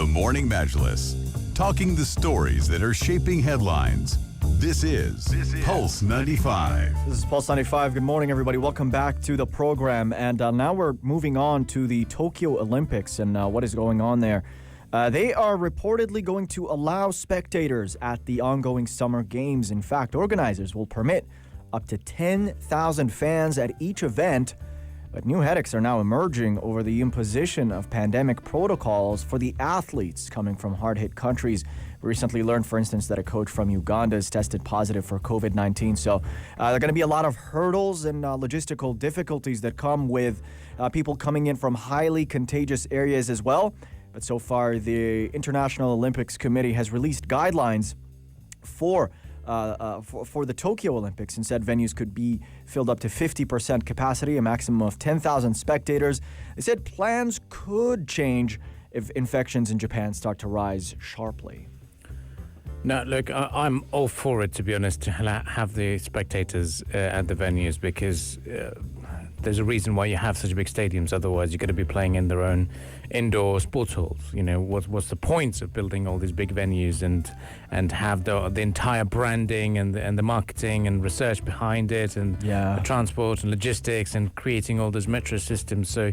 The Morning Majlis, talking the stories that are shaping headlines. This is Pulse 95. This is Pulse 95. Good morning, everybody. Welcome back to the program. And now we're moving on to the Tokyo Olympics and what is going on there. They are reportedly going to allow spectators at the ongoing Summer Games. In fact, organizers will permit up to 10,000 fans at each event. But new headaches are now emerging over the imposition of pandemic protocols for the athletes coming from hard-hit countries. We recently learned, for instance, that a coach from Uganda has tested positive for COVID-19. So there are going to be a lot of hurdles and logistical difficulties that come with people coming in from highly contagious areas as well. But so far, the International Olympics Committee has released guidelines for the Tokyo Olympics and said venues could be filled up to 50% capacity, a maximum of 10,000 spectators. They said plans could change if infections in Japan start to rise sharply. No, look, I'm all for it, to be honest, to have the spectators at the venues because there's a reason why you have such big stadiums. Otherwise, you're going to be playing in their own indoor sports halls. You know, what's the point of building all these big venues and have the entire branding and the marketing and research behind it and the transport and logistics and creating all those metro systems. So,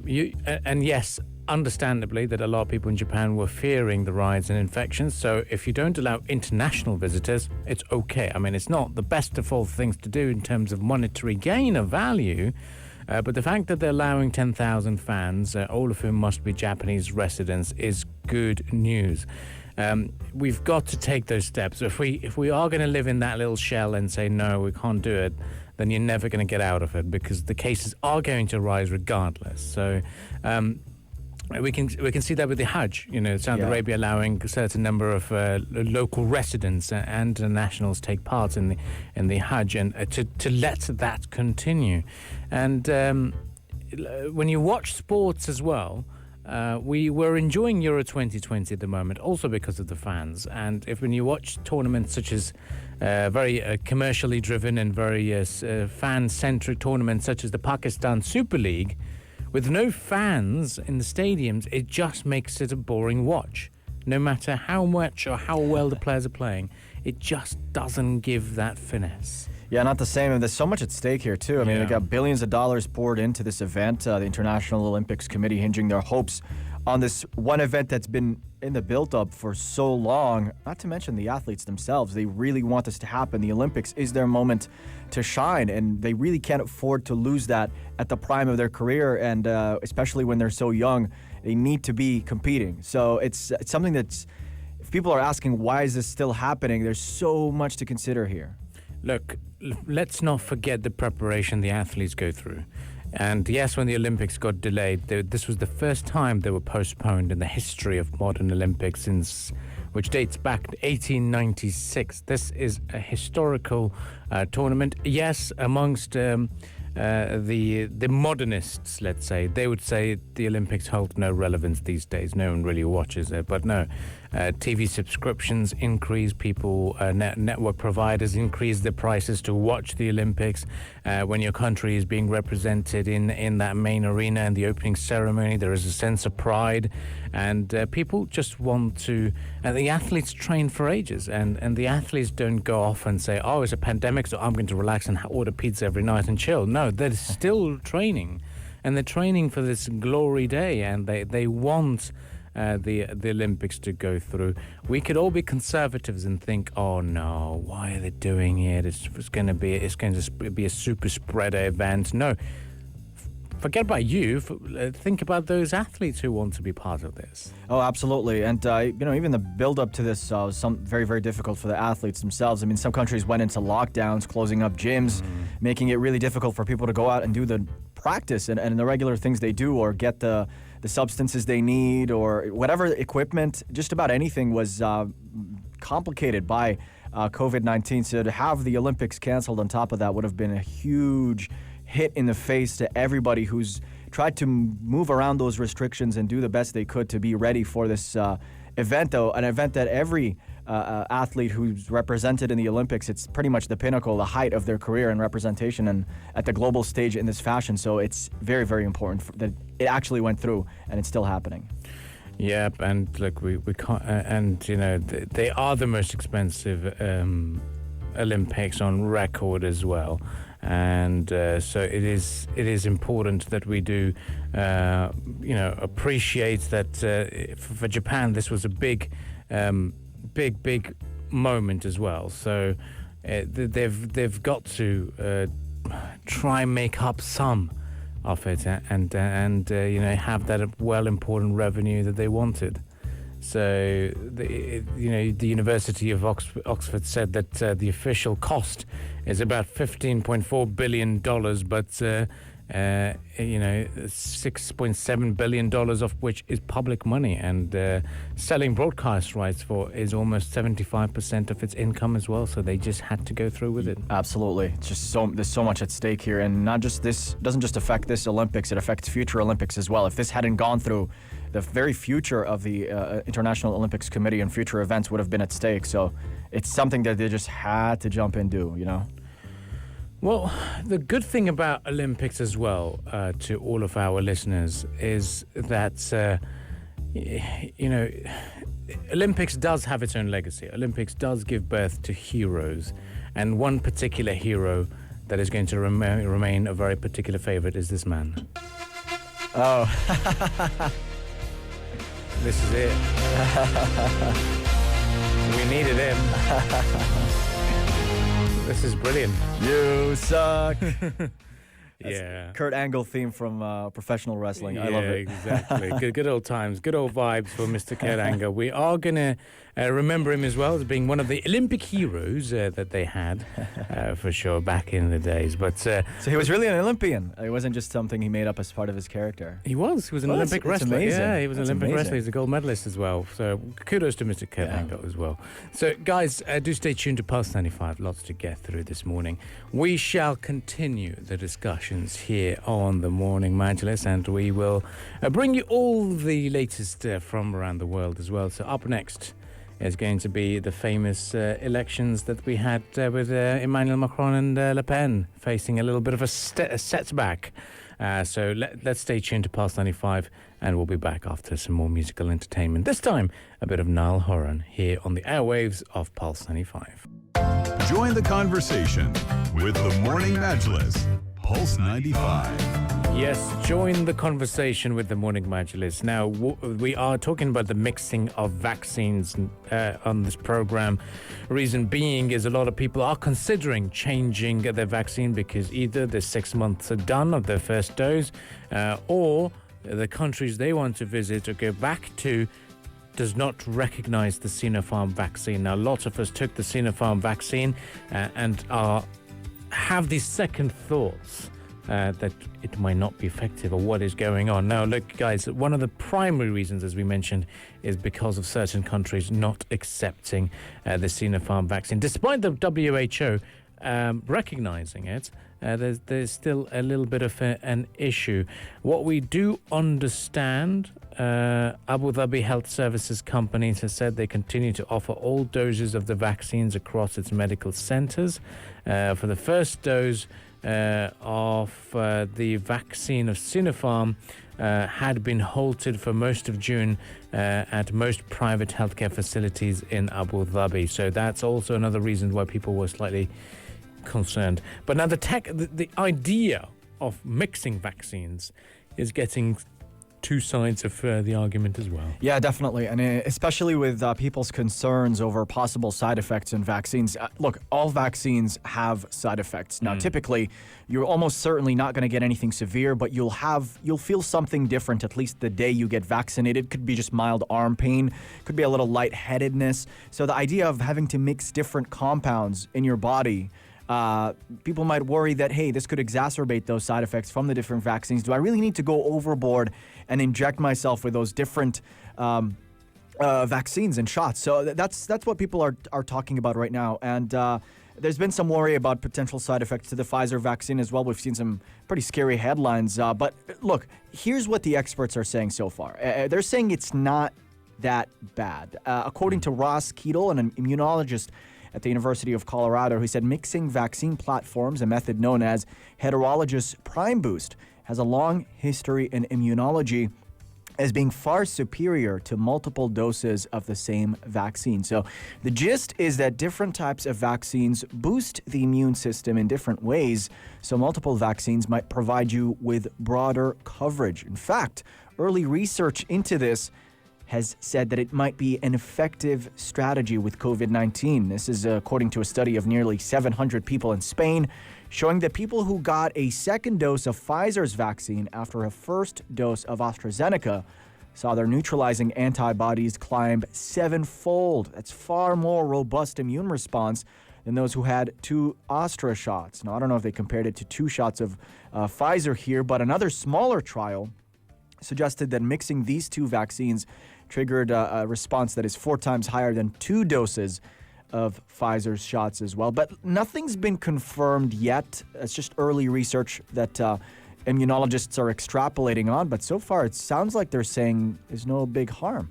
yes, understandably that a lot of people in Japan were fearing the rise in infections. So if you don't allow international visitors, it's okay. I mean, it's not the best of all things to do in terms of monetary gain of value, but the fact that they're allowing 10,000 fans, all of whom must be Japanese residents, is good news. We've got to take those steps. If we are going to live in that little shell and say, no, we can't do it, then you're never going to get out of it because the cases are going to rise regardless. So, we can see that with the Hajj, Saudi Arabia allowing a certain number of local residents and nationals take part in the Hajj and to let that continue. And when you watch sports as well, we were enjoying Euro 2020 at the moment, also because of the fans. And when you watch tournaments such as very commercially driven and very fan-centric tournaments such as the Pakistan Super League, with no fans in the stadiums, it just makes it a boring watch. No matter how much or how well the players are playing, it just doesn't give that finesse. Yeah, not the same. And there's so much at stake here, too. I mean, they got billions of dollars poured into this event. The International Olympics Committee hinging their hopes on this one event that's been in the build-up for so long, not to mention the athletes themselves. They really want this to happen. The Olympics is their moment to shine, and they really can't afford to lose that at the prime of their career, and especially when they're so young, they need to be competing. So it's something that's, if people are asking why is this still happening, there's so much to consider here. Look, let's not forget the preparation the athletes go through. And yes, when the Olympics got delayed, this was the first time they were postponed in the history of modern Olympics, which dates back to 1896. This is a historical tournament. Yes, amongst the modernists, let's say, they would say the Olympics hold no relevance these days. No one really watches it. But no, TV subscriptions increase. People, network providers increase their prices to watch the Olympics. When your country is being represented in that main arena and the opening ceremony, there is a sense of pride. And people just want to... the athletes train for ages. And the athletes don't go off and say, oh, it's a pandemic, so I'm going to relax and order pizza every night and chill. No, they're still training. And they're training for this glory day. And they want... the Olympics to go through. We could all be conservatives and think, oh no, why are they doing it? It's going to be a super spreader event. No, forget about you. Think about those athletes who want to be part of this. Oh, absolutely. And even the build up to this was very, very difficult for the athletes themselves. I mean, some countries went into lockdowns, closing up gyms, making it really difficult for people to go out and do the practice and the regular things they do, or get the substances they need, or whatever equipment. Just about anything was complicated by COVID-19. So to have the Olympics canceled on top of that would have been a huge hit in the face to everybody who's tried to move around those restrictions and do the best they could to be ready for this event, though, an event that every athlete who's represented in the Olympics, it's pretty much the pinnacle, the height of their career and representation and at the global stage in this fashion. So it's very, very important that it actually went through and it's still happening. Yep, and look, we can't, and you know, they are the most expensive Olympics on record as well. And so it is important that we do, appreciate that for Japan this was a big moment as well. So they've got to try and make up some of it and have that important revenue that they wanted. So the University of Oxford said that the official cost is about $15.4 billion, but $6.7 billion of which is public money, and selling broadcast rights for is almost 75% of its income as well. So they just had to go through with it. Absolutely. It's just there's so much at stake here, and not just this doesn't just affect this Olympics, it affects future Olympics as well. If this hadn't gone through, the very future of the International Olympics Committee and future events would have been at stake. So it's something that they just had to jump and do, Well, the good thing about Olympics as well, to all of our listeners, is that, Olympics does have its own legacy. Olympics does give birth to heroes. And one particular hero that is going to remain a very particular favorite is this man. Oh. This is it. We needed him. This is brilliant. You suck. Yeah. Kurt Angle theme from professional wrestling. I love it. Exactly. Good old times. Good old vibes for Mr. Kurt Angle. We are going to remember him as well as being one of the Olympic heroes that they had, for sure, back in the days. But so he was really an Olympian. It wasn't just something he made up as part of his character. He was an Olympic wrestler. Amazing. Yeah, he was an Olympic amazing. wrestler. He's a gold medalist as well. So kudos to Mr. Kurt Angle as well. So guys, do stay tuned to Pulse 95. Lots to get through this morning. We shall continue the discussions here on the Morning Majlis, and we will bring you all the latest from around the world as well. So up next is going to be the famous elections that we had with Emmanuel Macron and Le Pen facing a little bit of a setback. So let's stay tuned to Pulse 95, and we'll be back after some more musical entertainment. This time, a bit of Niall Horan here on the airwaves of Pulse 95. Join the conversation with the Morning Majlis, Pulse 95. Yes, join the conversation with the Morning Majlis. Now, we are talking about the mixing of vaccines on this program. Reason being is a lot of people are considering changing their vaccine because either the 6 months are done of their first dose, or the countries they want to visit or go back to does not recognize the Sinopharm vaccine. Now, lots of us took the Sinopharm vaccine and have these second thoughts that it might not be effective or what is going on. Now, look, guys, one of the primary reasons, as we mentioned, is because of certain countries not accepting the Sinopharm vaccine. Despite the WHO recognizing it, there's still a little bit of an issue. What we do understand, Abu Dhabi Health Services Companies has said they continue to offer all doses of the vaccines across its medical centers. For the first dose of the vaccine of Sinopharm had been halted for most of June at most private healthcare facilities in Abu Dhabi. So that's also another reason why people were slightly concerned. But now the idea of mixing vaccines is getting two sides of the argument as well. Yeah, definitely. And especially with people's concerns over possible side effects in vaccines. Look, all vaccines have side effects. Now, typically, you're almost certainly not going to get anything severe, but you'll feel something different at least the day you get vaccinated. Could be just mild arm pain, could be a little lightheadedness. So the idea of having to mix different compounds in your body, people might worry that, hey, this could exacerbate those side effects from the different vaccines. Do I really need to go overboard and inject myself with those different vaccines and shots? So that's what people are talking about right now. And there's been some worry about potential side effects to the Pfizer vaccine as well. We've seen some pretty scary headlines. But look, here's what the experts are saying so far. They're saying it's not that bad. According to Ross Keatle, an immunologist at the University of Colorado, who said mixing vaccine platforms, a method known as heterologous prime boost, has a long history in immunology. as being far superior to multiple doses of the same vaccine. So the gist is that different types of vaccines boost the immune system in different ways, so multiple vaccines might provide you with broader coverage. In fact, early research into this has said that it might be an effective strategy with COVID-19. This is according to a study of nearly 700 people in Spain, showing that people who got a second dose of Pfizer's vaccine after a first dose of AstraZeneca saw their neutralizing antibodies climb 7-fold. That's far more robust immune response than those who had 2 Astra shots. Now, I don't know if they compared it to 2 shots of Pfizer here, but another smaller trial suggested that mixing these 2 vaccines triggered a response that is 4 times higher than 2 doses of Pfizer's shots as well. But nothing's been confirmed yet. It's just early research that immunologists are extrapolating on. But so far, it sounds like they're saying there's no big harm.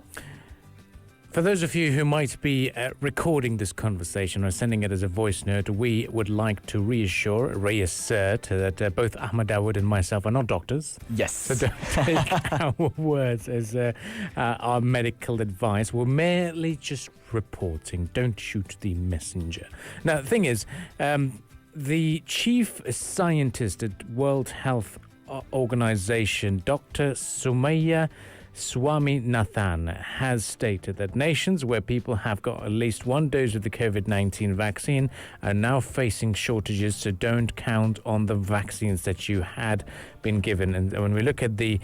For those of you who might be recording this conversation or sending it as a voice note, we would like to reassert that both Ahmed Dawood and myself are not doctors. Yes. So don't take our words as our medical advice. We're merely just reporting. Don't shoot the messenger. Now, the thing is, the chief scientist at World Health Organization, Dr. Sumaya Swaminathan, has stated that nations where people have got at least 1 dose of the COVID-19 vaccine are now facing shortages, so don't count on the vaccines that you had been given. And when we look at the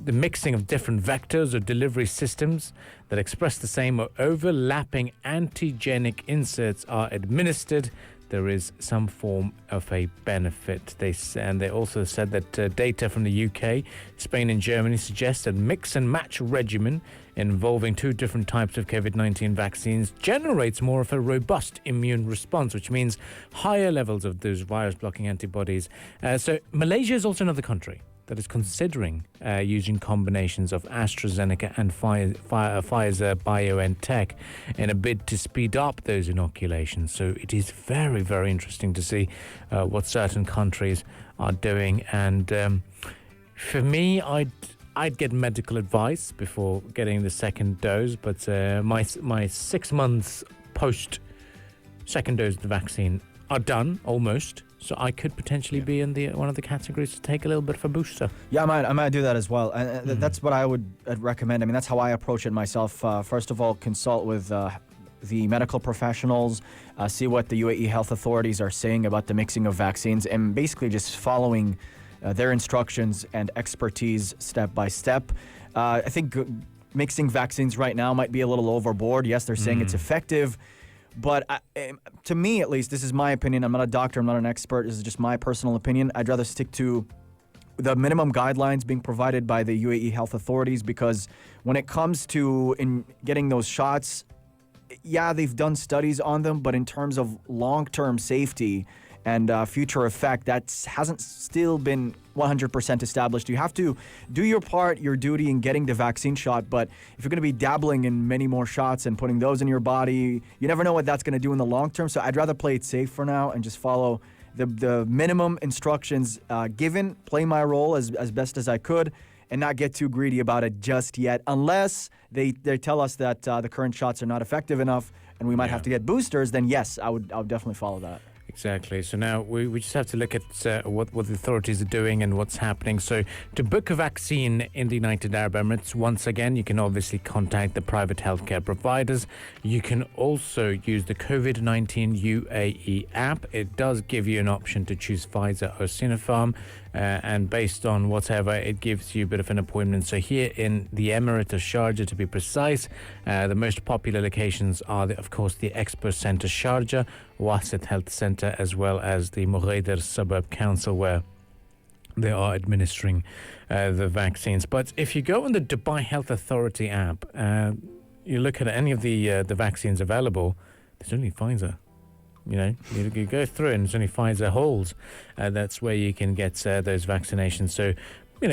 mixing of different vectors or delivery systems that express the same or overlapping antigenic inserts are administered, there is some form of a benefit. They also said that data from the UK, Spain and Germany suggests that mix and match regimen involving 2 different types of COVID-19 vaccines generates more of a robust immune response, which means higher levels of those virus-blocking antibodies. So Malaysia is also another country that is considering using combinations of AstraZeneca and Pfizer BioNTech in a bid to speed up those inoculations. So it is very, very interesting to see what certain countries are doing. And for me, I'd get medical advice before getting the second dose. But my 6 months post second dose of the vaccine are done almost. So I could potentially be in one of the categories to take a little bit of a booster. Yeah, I might do that as well. And that's what I would recommend. I mean, that's how I approach it myself. First of all, consult with the medical professionals, see what the UAE health authorities are saying about the mixing of vaccines, and basically just following their instructions and expertise step by step. I think mixing vaccines right now might be a little overboard. Yes, they're saying it's effective. But to me, at least, this is my opinion. I'm not a doctor. I'm not an expert. This is just my personal opinion. I'd rather stick to the minimum guidelines being provided by the UAE health authorities, because when it comes to getting those shots, yeah, they've done studies on them, but in terms of long-term safety and future effect, that hasn't still been 100% established. You have to do your part, your duty in getting the vaccine shot, but if you're going to be dabbling in many more shots and putting those in your body, you never know what that's going to do in the long term. So I'd rather play it safe for now and just follow the minimum instructions given, play my role as best as I could, and not get too greedy about it just yet, unless they tell us that the current shots are not effective enough and we might have to get boosters. Then yes, I would definitely follow that. Exactly. So now we just have to look at what the authorities are doing and what's happening. So to book a vaccine in the United Arab Emirates, once again, you can obviously contact the private healthcare providers. You can also use the COVID-19 UAE app. It does give you an option to choose Pfizer or Sinopharm. And based on whatever, it gives you a bit of an appointment. So here in the Emirate of Sharjah, to be precise, the most popular locations are, of course, the Expo Centre Sharjah, Wasat Health Centre, as well as the Mughaydir Suburb Council, where they are administering the vaccines. But if you go on the Dubai Health Authority app, you look at any of the vaccines available, there's only Pfizer. You know, you go through and there's only Pfizer holds. That's where you can get those vaccinations. So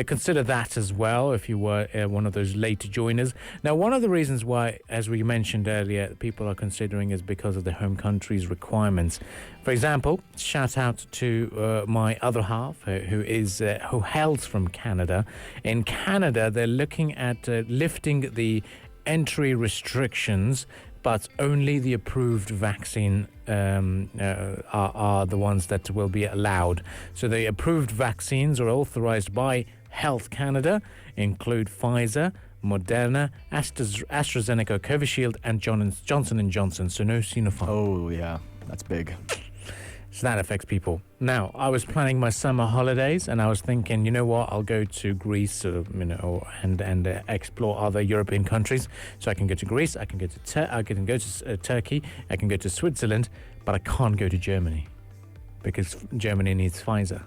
consider that as well if you were one of those late joiners. Now, one of the reasons why, as we mentioned earlier, people are considering is because of the home country's requirements. For example, shout out to my other half, who hails from Canada. In Canada, they're looking at lifting the entry restrictions, but only the approved vaccine are the ones that will be allowed. So the approved vaccines are authorized by Health Canada, include Pfizer, Moderna, AstraZeneca, Covishield, and Johnson & Johnson. So no Sinopharm. Oh, yeah, that's big. So that affects people. Now, I was planning my summer holidays, and I was thinking, you know what, I'll go to Greece, and explore other European countries. So I can go to Greece, I can go to Turkey, I can go to Switzerland, but I can't go to Germany because Germany needs Pfizer.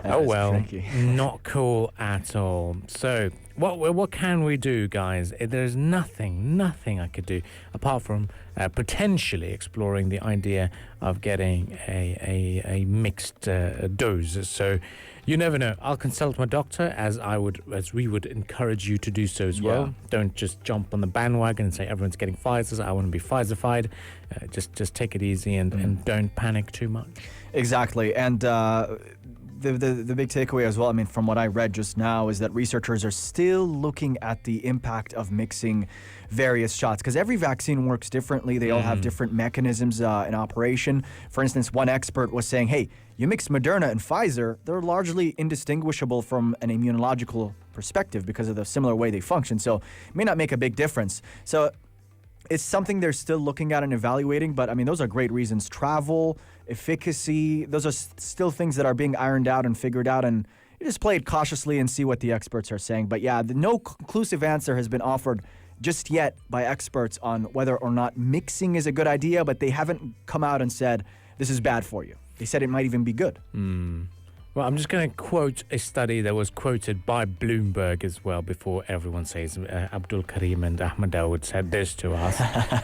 Oh well, tricky. Not cool at all. So what can we do, guys? There's nothing I could do apart from potentially exploring the idea of getting a mixed dose. So you never know. I'll consult my doctor as we would encourage you to do so as well. Don't just jump on the bandwagon and say everyone's getting Pfizer. I want to be Pfizer-fied. Just take it easy and don't panic too much. Exactly, and. The big takeaway as well, I mean, from what I read just now, is that researchers are still looking at the impact of mixing various shots because every vaccine works differently. They all have different mechanisms in operation. For instance, one expert was saying, hey, you mix Moderna and Pfizer, they're largely indistinguishable from an immunological perspective because of the similar way they function. So it may not make a big difference. So it's something they're still looking at and evaluating, but I mean, those are great reasons. Travel, efficacy, those are still things that are being ironed out and figured out, and you just play it cautiously and see what the experts are saying. But yeah, no conclusive answer has been offered just yet by experts on whether or not mixing is a good idea, but they haven't come out and said, this is bad for you. They said it might even be good. Well, I'm just going to quote a study that was quoted by Bloomberg as well before everyone says Abdul Karim and Ahmed Dawood said this to us.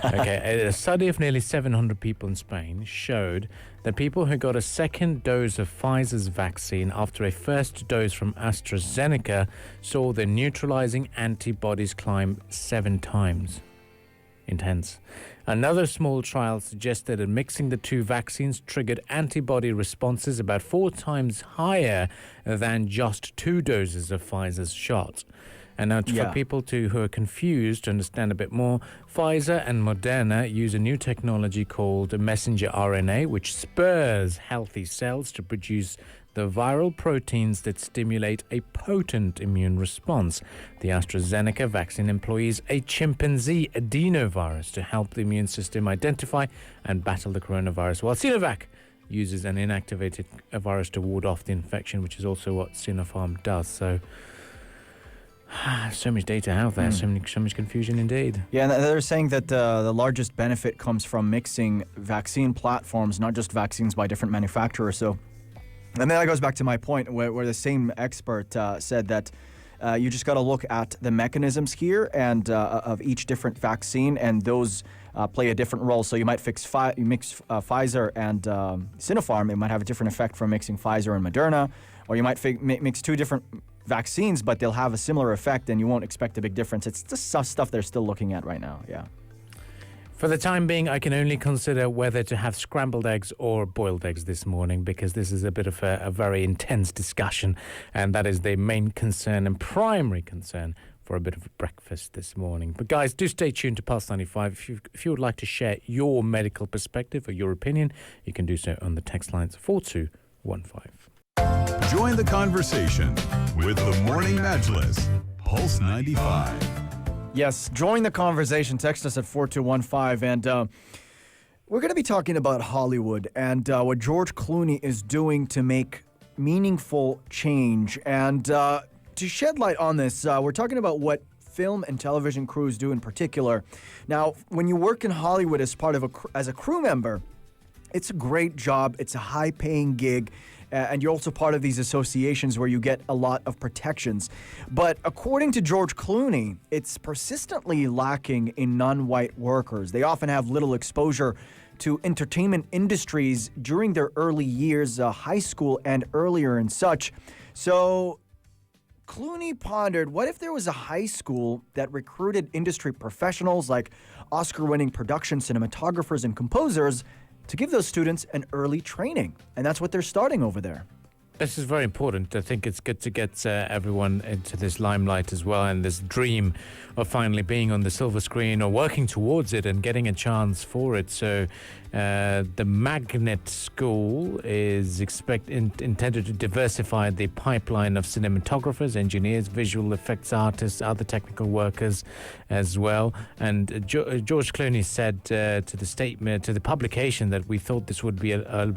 Okay, a study of nearly 700 people in Spain showed that people who got a second dose of Pfizer's vaccine after a first dose from AstraZeneca saw their neutralizing antibodies climb 7 times. Intense. Another small trial suggested that mixing the two vaccines triggered antibody responses about 4 times higher than just 2 doses of Pfizer's shot. And now for people who are confused, to understand a bit more, Pfizer and Moderna use a new technology called messenger RNA, which spurs healthy cells to produce the viral proteins that stimulate a potent immune response. The AstraZeneca vaccine employs a chimpanzee adenovirus to help the immune system identify and battle the coronavirus, while Sinovac uses an inactivated virus to ward off the infection, which is also what Sinopharm does. So much data out there, so much confusion indeed. Yeah, and they're saying that the largest benefit comes from mixing vaccine platforms, not just vaccines by different manufacturers. So, and then that goes back to my point where the same expert said that you just got to look at the mechanisms here and of each different vaccine, and those play a different role. So you might mix Pfizer and Sinopharm. It might have a different effect from mixing Pfizer and Moderna, or you might mix 2 different vaccines, but they'll have a similar effect, and you won't expect a big difference. It's just stuff they're still looking at right now. Yeah. For the time being, I can only consider whether to have scrambled eggs or boiled eggs this morning, because this is a bit of a very intense discussion, and that is the main concern and primary concern for a bit of a breakfast this morning. But guys, do stay tuned to Pulse 95. If you would like to share your medical perspective or your opinion, you can do so on the text lines 4215. Join the conversation with the Morning Majlis, Pulse 95. Yes, join the conversation. Text us at 4215. And we're going to be talking about Hollywood and what George Clooney is doing to make meaningful change. And to shed light on this, we're talking about what film and television crews do in particular. Now, when you work in Hollywood as as a crew member, it's a great job. It's a high-paying gig. And you're also part of these associations where you get a lot of protections. But according to George Clooney, it's persistently lacking in non-white workers. They often have little exposure to entertainment industries during their early years, high school and earlier and such. So Clooney pondered, what if there was a high school that recruited industry professionals like Oscar-winning production cinematographers and composers to give those students an early training? And that's what they're starting over there. This is very important. I think it's good to get everyone into this limelight as well, and this dream of finally being on the silver screen or working towards it and getting a chance for it. So the Magnet School is intended to diversify the pipeline of cinematographers, engineers, visual effects artists, other technical workers as well. And George Clooney said to the publication that we thought this would be a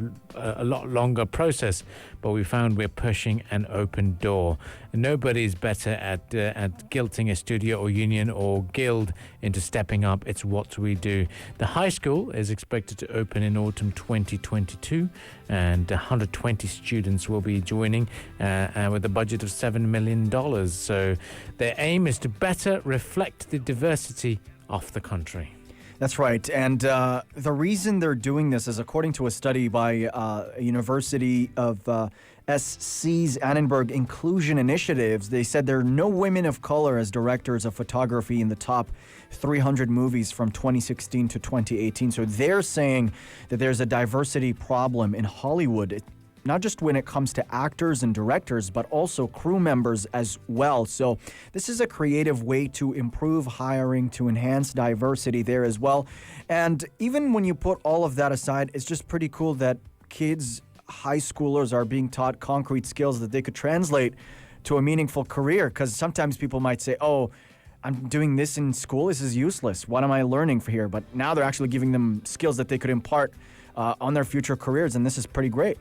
lot longer process, but we found we're pushing an open door. Nobody's better at guilting a studio or union or guild into stepping up. It's what we do. The high school is expected to open in autumn 2022, and 120 students will be joining with a budget of $7 million. So their aim is to better reflect the diversity of the country. That's right. And the reason they're doing this is according to a study by University of SC's Annenberg Inclusion Initiatives. They said there are no women of color as directors of photography in the top 300 movies from 2016 to 2018. So they're saying that there's a diversity problem in Hollywood, not just when it comes to actors and directors, but also crew members as well. So this is a creative way to improve hiring, to enhance diversity there as well. And even when you put all of that aside, it's just pretty cool that kids, high schoolers, are being taught concrete skills that they could translate to a meaningful career. Because sometimes people might say, oh, I'm doing this in school, this is useless. What am I learning for here? But now they're actually giving them skills that they could impart on their future careers, and this is pretty great.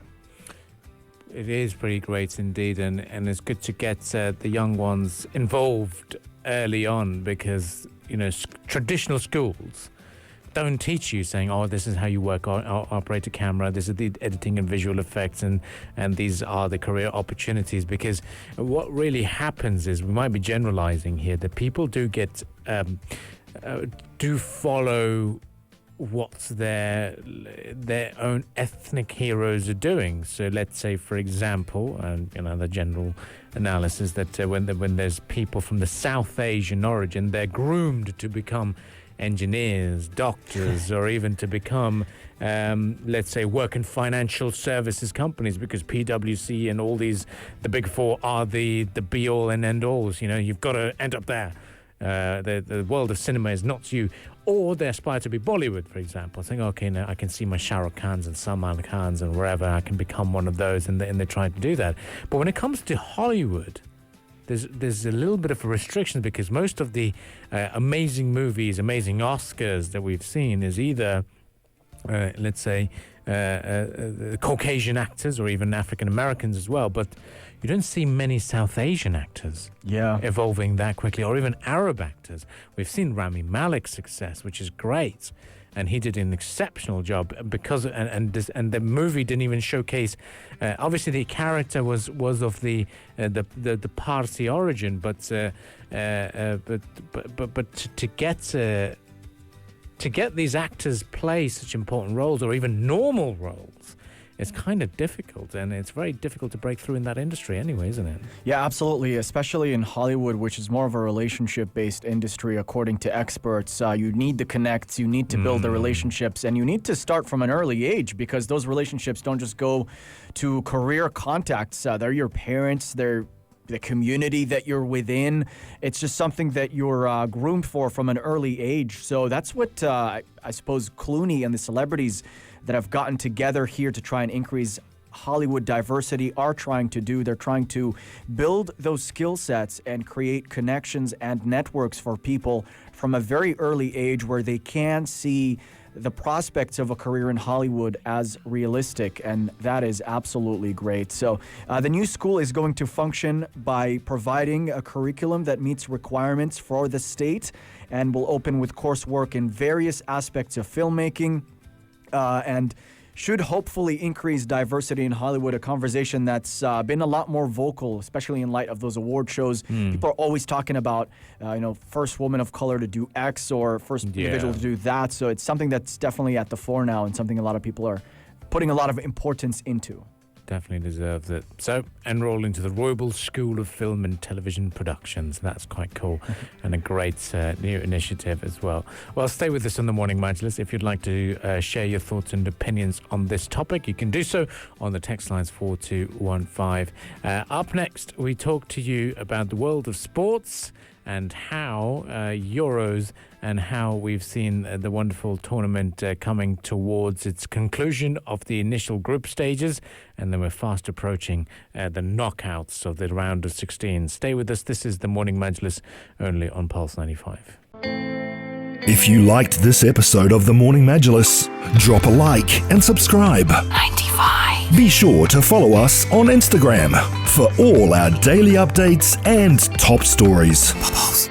It is pretty great indeed, and it's good to get the young ones involved early on, because traditional schools don't teach you saying, oh, this is how you work or operate a camera, this is the editing and visual effects, and these are the career opportunities. Because what really happens is, we might be generalizing here, that people do follow what their own ethnic heroes are doing. So let's say, for example, the general analysis that when there's people from the South Asian origin, they're groomed to become engineers, doctors, or even to become, let's say, work in financial services companies, because PwC and all these, the big four, are the be-all and end-alls. You've got to end up there. The world of cinema is not you. Or they aspire to be Bollywood, for example, saying, okay, now I can see my Shah Rukh Khans and Salman Khans and wherever, I can become one of those, and they try to do that. But when it comes to Hollywood, there's a little bit of a restriction, because most of the amazing movies, amazing Oscars that we've seen is either, let's say, Caucasian actors, or even African Americans as well. But you don't see many South Asian actors evolving that quickly, or even Arab actors. We've seen Rami Malek's success, which is great, and he did an exceptional job, because and the movie didn't even showcase. Obviously, the character was of the Parsi origin, but to get these actors play such important roles, or even normal roles, it's kind of difficult, and it's very difficult to break through in that industry anyway, isn't it? Yeah, absolutely, especially in Hollywood, which is more of a relationship-based industry, according to experts. You need the connects, you need to build the relationships, and you need to start from an early age, because those relationships don't just go to career contacts. They're your parents, they're the community that you're within. It's just something that you're groomed for from an early age. So that's what I suppose Clooney and the celebrities that have gotten together here to try and increase Hollywood diversity are trying to do. They're trying to build those skill sets and create connections and networks for people from a very early age, where they can see the prospects of a career in Hollywood as realistic, and that is absolutely great. So the new school is going to function by providing a curriculum that meets requirements for the state, and will open with coursework in various aspects of filmmaking, and should hopefully increase diversity in Hollywood, a conversation that's been a lot more vocal, especially in light of those award shows. People are always talking about, first woman of color to do X, or first individual to do that. So it's something that's definitely at the fore now, and something a lot of people are putting a lot of importance into. definitely deserves it. So, enroll into the Royal School of Film and Television Productions. That's quite cool and a great new initiative as well. Well, stay with us on the Morning Majlis. If you'd like to share your thoughts and opinions on this topic, you can do so on the text lines 4215. Up next, we talk to you about the world of sports and how Euros and how we've seen the wonderful tournament coming towards its conclusion of the initial group stages, and then we're fast approaching the knockouts of the round of 16. Stay with us. This is the Morning Majlis, only on Pulse 95. If you liked this episode of the Morning Majlis, drop a like and subscribe. 95. Be sure to follow us on Instagram for all our daily updates and top stories. Pulse.